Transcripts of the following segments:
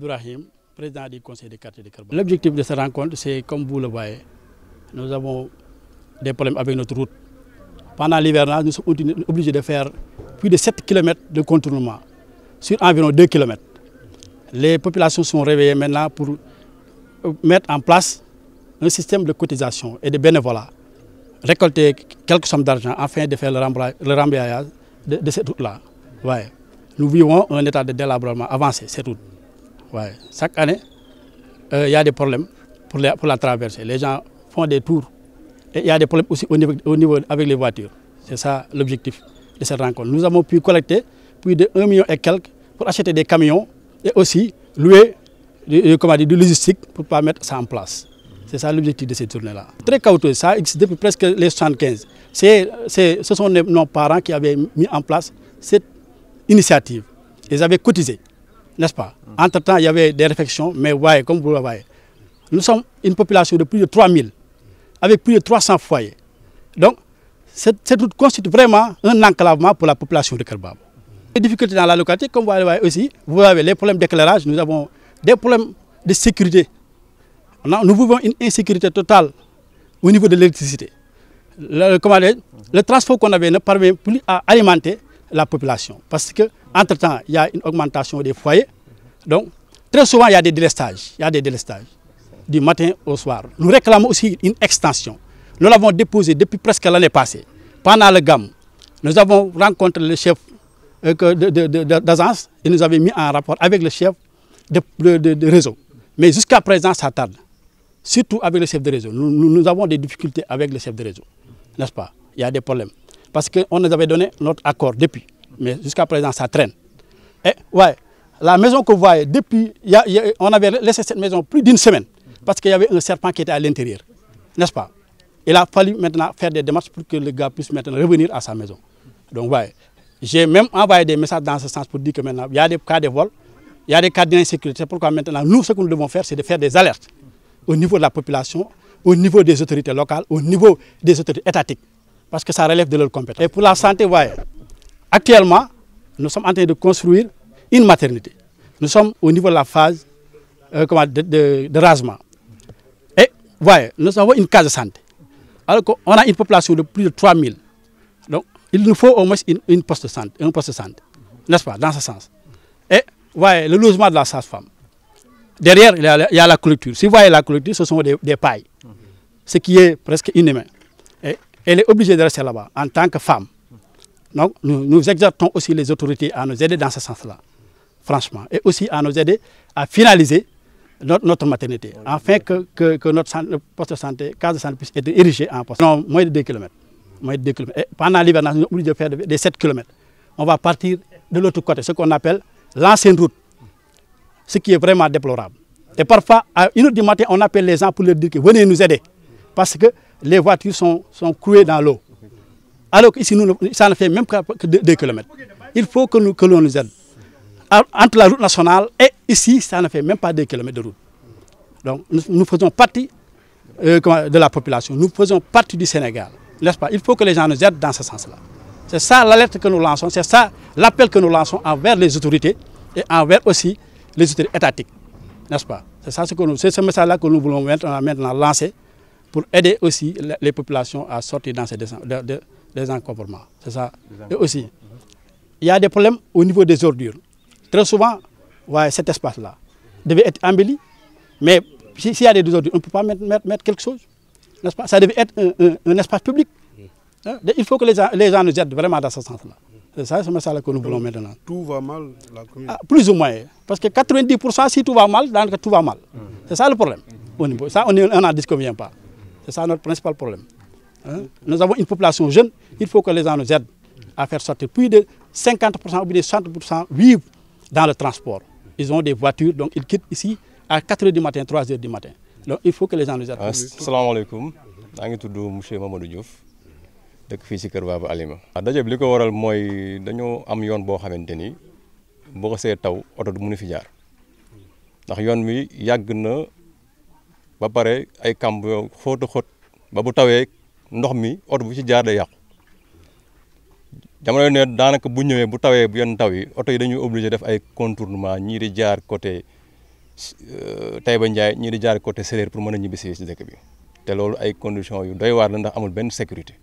Abdourahim, président du conseil de quartier de Kër Baba. L'objectif de cette rencontre, c'est comme vous le voyez, nous avons des problèmes avec notre route. Pendant l'hivernage, nous sommes obligés de faire plus de 7 km de contournement sur environ 2 km. Les populations sont réveillées maintenant pour mettre en place un système de cotisation et de bénévolat, récolter quelques sommes d'argent afin de faire le rembrayage de cette route-là. Ouais. Nous vivons un état de délabrement avancé, cette route. Ouais. Chaque année, il y a des problèmes pour la traverser. Les gens font des tours. Et il y a des problèmes aussi au niveau avec les voitures. C'est ça l'objectif de cette rencontre. Nous avons pu collecter plus de 1 million et quelques pour acheter des camions et aussi louer du logistique pour pas mettre ça en place. C'est ça l'objectif de cette journée-là. Très coûteux, ça existe depuis presque les 75. Ce sont nos parents qui avaient mis en place cette initiative. Ils avaient cotisé, n'est-ce pas? Entre-temps, il y avait des réflexions, mais ouais, comme vous le voyez, nous sommes une population de plus de 3000, avec plus de 300 foyers. Donc, cette route constitue vraiment un enclavement pour la population de Kër Baba. Les difficultés dans la localité, comme vous le voyez aussi, vous avez les problèmes d'éclairage, nous avons des problèmes de sécurité. Nous vivons une insécurité totale au niveau de l'électricité. Le transport qu'on avait ne parvient plus à alimenter la population. Parce qu'entre-temps, il y a une augmentation des foyers. Donc, très souvent, il y a des délestages. Du matin au soir. Nous réclamons aussi une extension. Nous l'avons déposé depuis presque l'année passée. Pendant le GAM, nous avons rencontré le chef d'agence et nous avons mis en rapport avec le chef de réseau. Mais jusqu'à présent, ça tarde. Surtout avec le chef de réseau. Nous avons des difficultés avec le chef de réseau. N'est-ce pas? Il y a des problèmes. Parce qu'on nous avait donné notre accord depuis. Mais jusqu'à présent, ça traîne. Et ouais, la maison que vous voyez, depuis, on avait laissé cette maison plus d'une semaine. Parce qu'il y avait un serpent qui était à l'intérieur. N'est-ce pas? Il a fallu maintenant faire des démarches pour que le gars puisse maintenant revenir à sa maison. Donc, ouais. J'ai même envoyé des messages dans ce sens pour dire que maintenant, il y a des cas de vol, il y a des cas d'insécurité. C'est pourquoi maintenant, nous, ce que nous devons faire, c'est de faire des alertes au niveau de la population, au niveau des autorités locales, au niveau des autorités étatiques. Parce que ça relève de leur compétence. Et pour la santé, ouais, actuellement, nous sommes en train de construire une maternité. Nous sommes au niveau de la phase de rasement. Et ouais, nous avons une case de santé. Alors qu'on a une population de plus de 3000. Donc, il nous faut au moins un poste de santé, n'est-ce pas, dans ce sens. Et ouais, le logement de la sage-femme. Derrière, il y a la clôture. Si vous voyez la clôture, ce sont des pailles, ce qui est presque inhumain. Et elle est obligée de rester là-bas en tant que femme. Donc, nous exhortons aussi les autorités à nous aider dans ce sens-là, franchement. Et aussi à nous aider à finaliser notre maternité, afin que notre poste de santé, case de santé puisse être érigé en poste. Non, moins de 2 km. Et pendant l'hivernage, nous sommes obligés de faire des 7 km. On va partir de l'autre côté, ce qu'on appelle l'ancienne route, ce qui est vraiment déplorable. Et parfois, à 1h du matin, on appelle les gens pour leur dire que venez nous aider, parce que les voitures sont clouées dans l'eau. Alors qu'ici, ça ne fait même que 2 km. Il faut que l'on nous aide. Entre la route nationale et ici, ça ne fait même pas 2 km de route. Donc, nous faisons partie de la population, nous faisons partie du Sénégal, n'est-ce pas? Il faut que les gens nous aident dans ce sens-là. C'est ça l'alerte que nous lançons, c'est ça l'appel que nous lançons envers les autorités et envers aussi les autorités étatiques, n'est-ce pas? C'est ce message-là que nous voulons maintenant lancer pour aider aussi les populations à sortir dans ces désencombrements. C'est ça. Et aussi, il y a des problèmes au niveau des ordures. Très souvent, ouais, cet espace-là devait être embelli, mais s'il y a des ordures, on ne peut pas mettre quelque chose. N'est-ce pas? Ça devait être un espace public. Il faut que les gens nous aident vraiment dans ce sens-là. C'est ça, ce message-là que nous voulons maintenant. Tout va mal, la commune? Plus ou moins. Parce que 90%, si tout va mal, tout va mal. C'est ça le problème. Ça, on n'en disconvient pas. C'est ça notre principal problème. Nous avons une population jeune, il faut que les gens nous aident à faire sortir. Plus de 50% ou bien de 60% vivent dans le transport. Ils ont des voitures, donc ils quittent ici à 4h du matin, 3h du matin. Donc il faut que les gens nous aident. Assalamu alaikum. Je suis monsieur Mamadou Diouf. dëkk fii si Kër Baba Alima. daje bi li ko waral mooy dañoo am yoon boo xamante ni boo ko see taw oto du mënu fi jaar ndax yoon wi yàgg na ba pare ay kamb xóot a xóot ba bu tawee ndox mi oto bu ci jaar day yàqu jamono ne daanaka bu ñëwee bu tawee bu yenn taw yi oto yi dañuy obligé def ay contournement ñii di jaar côté Taïba Ndiaye ñii di jaar côté Séréer pour mën a ñibbisi ci dëkk bi te loolu ay conditions yu doy waar la ndax amul benn sécurité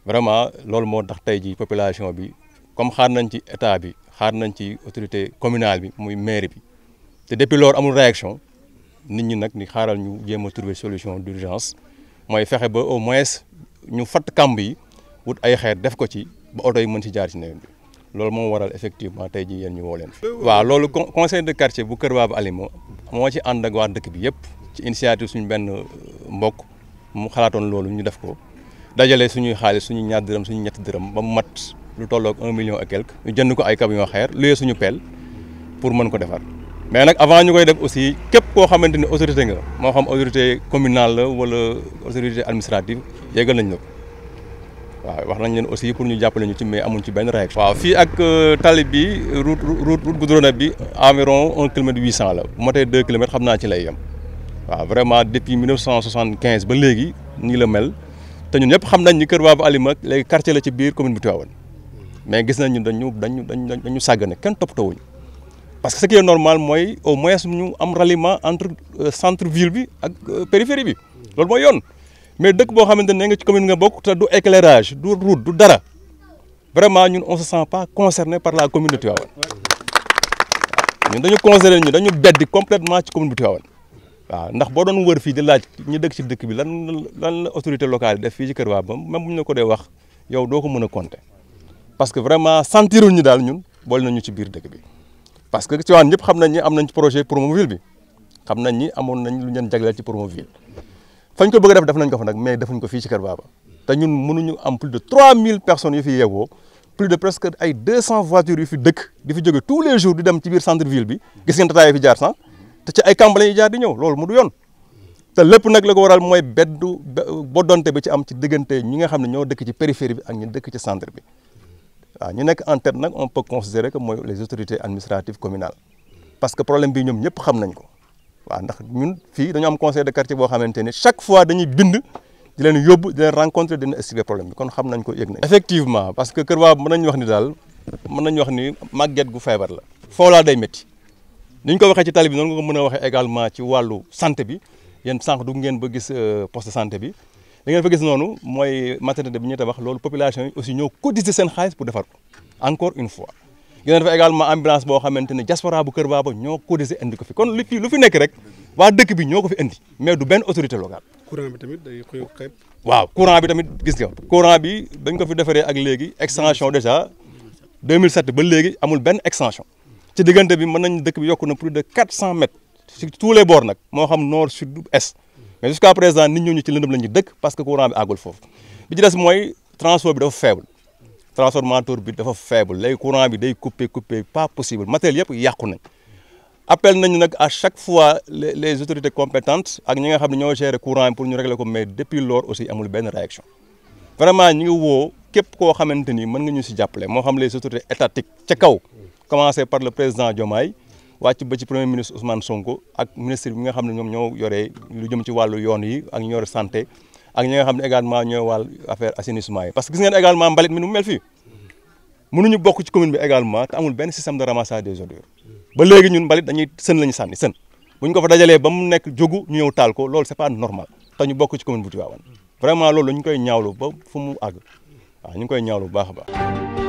vraiment loolu moo tax tey ji population bi comme xaar nañ ci état bi xaar nañ ci autorité communale bi muy maire bi te depuis loolu amul réaction nit ñi nag ni xaaral ñu jéem a trouver solution d'urgence mooy fexe ba au moins ñu fatt kamb yi wut ay xeer def ko ci ba oto yi mën ci jaar ci nawet bi loolu moo waral effectivement tey jii yéen ñu woo leen. waaw loolu conseil de quartier bu Kër Baba Alima moo ci ànd ak waa dëkk bi yëpp ci initiative suñu benn mbokk mu xalaatoon loolu ñu def ko dajale suñuy xaalis suñu ñaar dërëm suñu ñetti dërëm ba mu mat lu tolloog 1 million et quelque ñu jënd ko ay camion xeer luyee suñu pelle pour mën ko defar. mais nag avant ñu koy def aussi képp koo xamante ni autorité nga moo xam autorité communale la wala autorité administrative yeggal nañ la ko waaw wax nañ leen aussi pour ñu jàppale ñu ci mais amuñ ci benn réaction. waaw fii ak tali bi route goudronnée bi environ 1 kilomètre 800 la bu motee 2 kilomètres xam naa ci lay yem waaw vraiment depuis 1975 ba léegi nii la mel te ñun ñëpp xam nañ ni Kër Baba Alima léegi quartier la ci biir commune bu Tivaouane mais gis nañ ñu dañu sàggane kenn toppatoowuñu parce que ce qui est normal mooy au moins ñu am ralliement entre centre ville bi ak périphérie bi loolu mooy yoon mais dëkk boo xamante ne nga ci commune nga bokk te du éclairage du route du dara vraiment ñun on se sent pas concerné par la commune de Tivaouane ñun dañu concerné ñu dañu beddi complètement ci commune bu Tivaouane waaw ndax boo doon wër fii di laaj ñu dëkk ci dëkk bi lan la autorité locale yi def fii ci Kër Baba même bu ñu la ko dee wax yow doo ko mën a compter parce que vraiment sentirul ñu daal ñun boole nañu ci biir dëkk bi. parce que Tivaouane ñëpp xam nañ ni am nañ ci projet Promoville bi xam nañ ni amoon nañ lu ñu leen jagleel ci Promoville fañ ko bëgg a def nañ ko fa nag mais defuñ ko fii ci Kër Baba te ñun mënuñu am plus de 3000 personnes yu fi yeewoo plus de presque ay 200 voitures yu fi dëkk di fi jóge tous les jours di dem ci biir centre ville bi gis ngeen tataay fi jaar sax te ci ay kambale yi jaar di ñëw loolu mu du yoon te lépp nag la ko waral mooy boddonte bi ci am ci diggante ñi nga xam ne ñoo dëkk ci périphérie bi ak ñi dëkk ci centre bi. waaw ñu nekk en tête nag on peut considérer que mooy les autorités administratives communales parce que problème bi ñoom ñëpp xam nañ ko waaw ndax ñun fii dañu am conseil de quartier boo xamante ni chaque fois dañuy bind di leen yóbbu di leen rencontrer di leen expliquer problème bi kon xam nañ ko yëg nañ. effectivement parce que Kër Baba mën nañu wax ni daal mën nañu wax ni màgget gu feebar la. foo laa day métti ni ñu ko waxee ci tali bi noonu nga ko mën a waxee également ci wàllu santé bi yéen sànq du ngeen ba gis poste de santé bi. li ngeen fa gis noonu mooy maternité bi ñu tabax loolu population yi aussi ñoo cotiser seen xaalis pour defar ko encore une fois ngeen fa également ambulance boo xamante ne diaspora bu Kër Baba ñoo cotiser indi ko fi kon lu fi nekk rek waa dëkk bi ñoo ko fi indi mais du benn autorité locale. courant bi tamit day xeeb. waaw courant bi tamit gis nga courant bi dañ ko fi defaree ak léegi extension déjà 2007 ba léegi amul benn extension ci diggante bi mën nañ dëkk bi yokku na plus de 400 mètres sur tous les bords nag moo xam nord sud est. mais jusqu'à présent nit ñooñu ci lëndëm la ñu dëkk parce que courant bi àggul foofu bi ci des mooy transport bi dafa faible transformateur bi dafa faible léegi courant bi day coupé pas possible matériel yëpp yàqu nañ appel nañu nag à chaque fois les autorités compétentes ak ñi nga xam ne ñoo gérer courant bi pour ñu régler ko mais depuis lors aussi amul benn réaction vraiment ñu ngi woo képp koo xamante ni mën nga ñu si jàppale moo xam les autorités étatiques ca kaw commencé par le président Diomaye wàcc ba ci premier ministre Ousmane Sonko ak ministre bi nga xam ne ñoom ñoo yoree lu jëm ci wàllu yoon yi ak ñoo yore santé ak ñi nga xam ne également ñooy wàllu affaire assainissement yi parce que gis ngeen également mbalit mi nu mu mel fii mënuñu bokk ci commune bi également te amul benn système de ramassage des ordures ba léegi ñun mbalit dañuy sën la ñu sànni sën bu ñu ko fa dajalee ba mu nekk jógu ñu ñëw taal ko loolu c'est pas normal te ñu bokk ci commune bu Tivaouane vraiment loolu ñu koy ñaawlu ba fu mu àgg waaw ñu ngi koy ñaawlu bu baax a baax